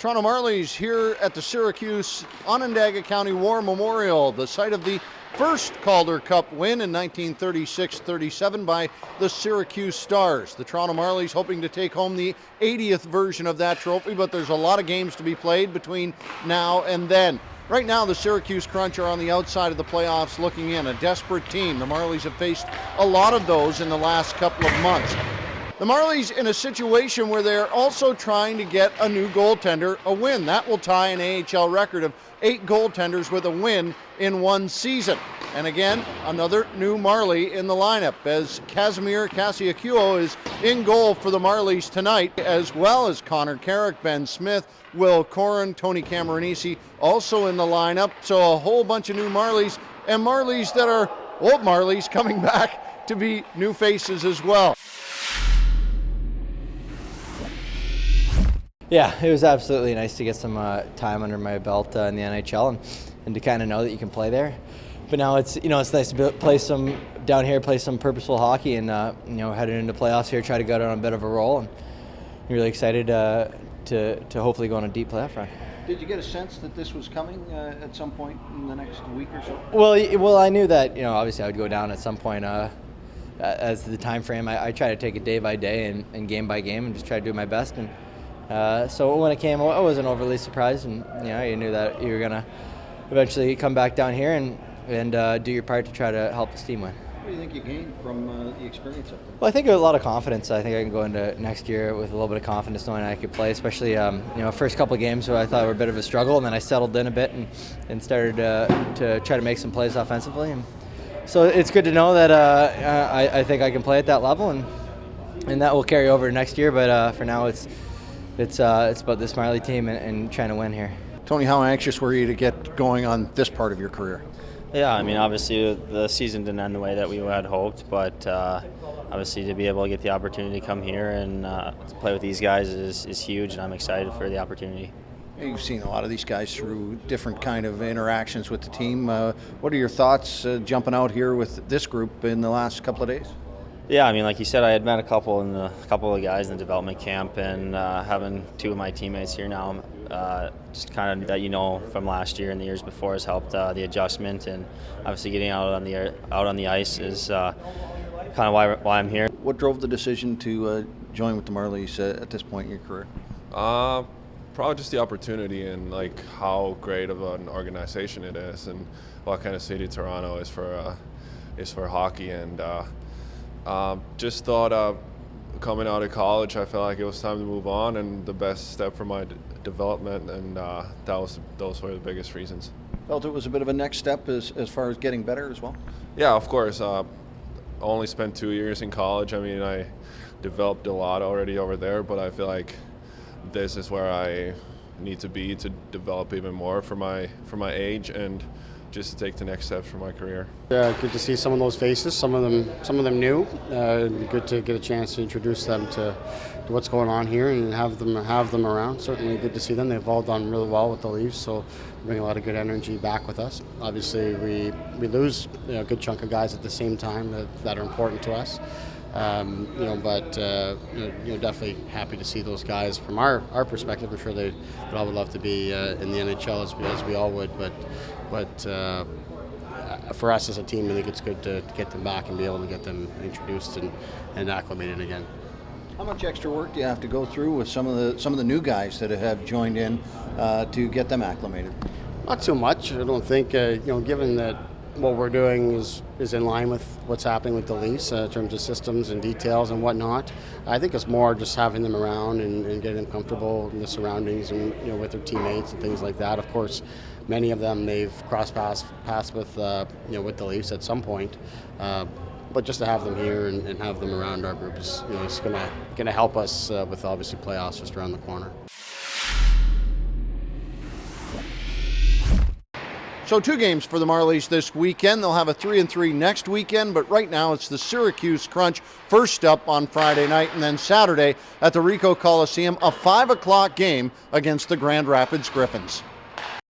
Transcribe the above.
Toronto Marlies here at the Syracuse Onondaga County War Memorial, the site of the first Calder Cup win in 1936-37 by the Syracuse Stars. The Toronto Marlies hoping to take home the 80th version of that trophy, but there's a lot of games to be played between now and then. Right now, the Syracuse Crunch are on the outside of the playoffs looking in, a desperate team. The Marlies have faced a lot of those in the last couple of months. The Marlies in a situation where they're also trying to get a new goaltender a win. That will tie an AHL record of 8 goaltenders with a win in one season. And again, another new Marlie in the lineup as Kasimir Kaskisuo is in goal for the Marlies tonight, as well as Connor Carrick, Ben Smith, Will Corrin, Tony Cameranesi also in the lineup. So a whole bunch of new Marlies and Marlies that are old Marlies coming back to be new faces as well. Yeah, it was absolutely nice to get some time under my belt in the NHL and to kind of know that you can play there. But now it's nice to play some down here, play some purposeful hockey, and heading into playoffs here, try to go on a bit of a roll. And I'm really excited to hopefully go on a deep playoff run. Did you get a sense that this was coming at some point in the next week or so? Well, I knew that obviously I would go down at some point. As the time frame, I try to take it day by day and game by game, and just try to do my best. And so when it came, I wasn't overly surprised, and you knew that you were gonna eventually come back down here and do your part to try to help this team win. What do you think you gained from the experience up there? Well, I think a lot of confidence. I think I can go into next year with a little bit of confidence, knowing I could play. Especially, first couple of games where I thought were a bit of a struggle, and then I settled in a bit and started to try to make some plays offensively. And so it's good to know that I think I can play at that level, and that will carry over next year. But for now, it's about this Marlie team and trying to win here. Tony, how anxious were you to get going on this part of your career? Yeah, I mean, obviously the season didn't end the way that we had hoped, but obviously to be able to get the opportunity to come here and to play with these guys is huge, and I'm excited for the opportunity. You've seen a lot of these guys through different kind of interactions with the team. What are your thoughts jumping out here with this group in the last couple of days? Yeah, I mean, like you said, I had met a couple of guys in the development camp, and having 2 of my teammates here now, just kind of that from last year and the years before has helped the adjustment, and obviously getting out on the ice is kind of why I'm here. What drove the decision to join with the Marlies at this point in your career? Probably just the opportunity and like how great of an organization it is, and what kind of city Toronto is for hockey, and just thought of coming out of college, I felt like it was time to move on, and the best step for my development, and those were the biggest reasons. Felt it was a bit of a next step as far as getting better as well? Yeah, of course. Only spent 2 years in college. I mean, I developed a lot already over there, but I feel like this is where I need to be to develop even more for my age, and just to take the next steps for my career. Good to see some of those faces, some of them new. Good to get a chance to introduce them to what's going on here and have them around. Certainly good to see them. They've all done really well with the Leafs, so bring a lot of good energy back with us. Obviously, we lose a good chunk of guys at the same time that are important to us. But definitely happy to see those guys from our perspective. I'm sure they would all love to be in the NHL as we all would, but for us as a team, I think it's good to get them back and be able to get them introduced and acclimated again. How much extra work do you have to go through with some of the new guys that have joined in to get them acclimated? Not too much. I don't think given that what we're doing is in line with what's happening with the Leafs in terms of systems and details and whatnot. I think it's more just having them around and getting them comfortable in the surroundings and with their teammates and things like that. Of course, many of them they've crossed paths with with the Leafs at some point. But just to have them here and have them around our group is going to help us with obviously playoffs just around the corner. So 2 games for the Marlies this weekend. They'll have a 3-3 next weekend, but right now it's the Syracuse Crunch first up on Friday night, and then Saturday at the Ricoh Coliseum, a 5 o'clock game against the Grand Rapids Griffins.